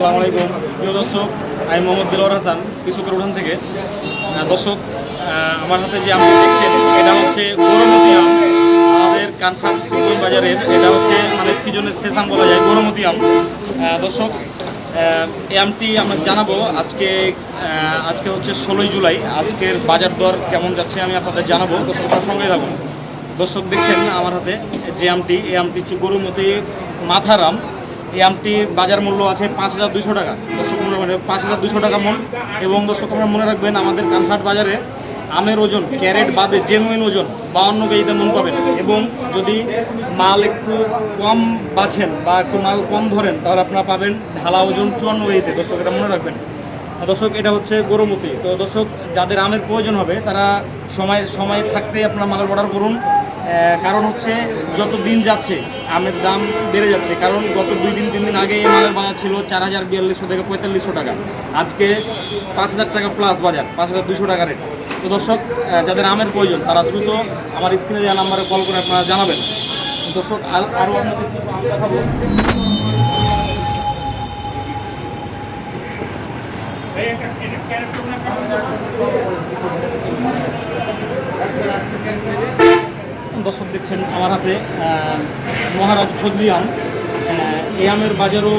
আসসালামু আলাইকুম প্রিয় দর্শক, আমি মোহাম্মদ দিলওয়ার হাসান কৃষকের উঠান থেকে। দর্শক, আমার হাতে যে আমটি দেখছেন এটা হচ্ছে গৌরমতি আম। আমাদের কানসার শিবগঞ্জ বাজারের এটা হচ্ছে মানে সিজনের শেষ আম বলা যায়, গৌরমতি আম। দর্শক, এই আমটি আমরা জানাবো আজকে হচ্ছে 16ই জুলাই। আজকের বাজার দর কেমন যাচ্ছে আমি আপনাদের জানাবো, দর্শকটার সঙ্গে থাকুন। দর্শক দেখছেন আমার হাতে যে আমটি, এই আমটি হচ্ছে গৌরমতি মাথার আম। এই আমটির বাজার মূল্য আছে 5,200 টাকা। দর্শক, 5,200 টাকা মন। এবং দর্শক, আপনারা মনে রাখবেন আমাদের কানসাট বাজারে আমের ওজন ক্যারেট বাদে জেনুইন ওজন 52 কেজিতে মন পাবেন। এবং যদি মাল একটু কম বাছেন বা একটু মাল কম ধরেন তাহলে আপনারা পাবেন ঢালা ওজন 54 কেজিতে। দর্শক, এটা মনে রাখবেন। দর্শক, এটা হচ্ছে গৌরমতি। তো দর্শক, যাদের আমের প্রয়োজন হবে তারা সময় থাকতেই আপনারা মাল অর্ডার করুন। কারণ হচ্ছে যত দিন যাচ্ছে আমের দাম বেড়ে যাচ্ছে। কারণ গত 2-3 দিন আগে এই মালের বাজার ছিল 4,4200 থেকে 4,500 টাকা। আজকে 5,000 টাকা প্লাস বাজার, 5,200 টাকা রেট। তো দর্শক, যাদের আমের প্রয়োজন তারা দ্রুত আমার স্ক্রিনে দেওয়া নাম্বারে কল করে আপনারা জানাবেন। দর্শক, আরও আপনাদের কিছু আম দেখাবো। দর্শক দেখছেন আমার হাতে মহারাজ ফজলি আম। এই আমের বাজারও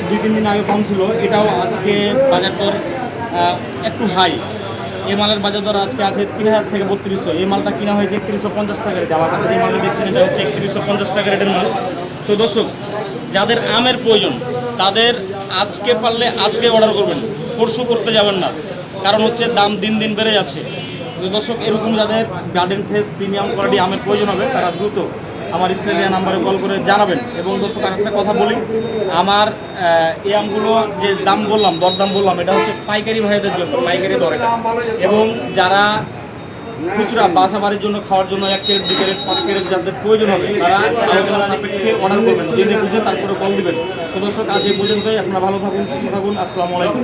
2-3 দিন আগে কম ছিল, এটাও আজকে বাজার দর একটু হাই। এই মালের বাজার দর আজকে আছে 3,000 থেকে 3,200। এই মালটা কিনা হয়েছে 3,150 টাকা রেটে। আমার কাছে যে মালটা দেখছেন এটা হচ্ছে 3,150 টাকা রেটের মাল। তো দর্শক, যাদের আমের প্রয়োজন তাদের আজকে পারলে আজকে অর্ডার করবেন, পরশু করতে যাবেন না। কারণ হচ্ছে দাম দিন দিন বেড়ে যাচ্ছে। তো দর্শক, এরকম যাদের গার্ডেন ফ্রেশ প্রিমিয়াম কোয়ালিটি আমের প্রয়োজন হবে তারা দ্রুত আমার স্ক্রিনে দেওয়া নাম্বারে কল করে জানাবেন। এবং দর্শক, আরেকটা কথা বলি, আমার এই আমগুলো যে দাম বললাম, দরদাম বললাম, এটা হচ্ছে পাইকারি ভাইদের জন্য, পাইকারি দর এটা। এবং যারা খুচরা বাসা বাড়ির জন্য খাওয়ার জন্য 1 ক্যারেট 2 ক্যারেট 5 ক্যারেট যাদের প্রয়োজন হবে তারা আলোচনা সাপেক্ষে অর্ডার করবেন, জেনে বুঝে তারপরে কল দিবেন। তো দর্শক, আজ এই পর্যন্তই। আপনারা ভালো থাকুন, সুস্থ থাকুন। আসসালামু আলাইকুম।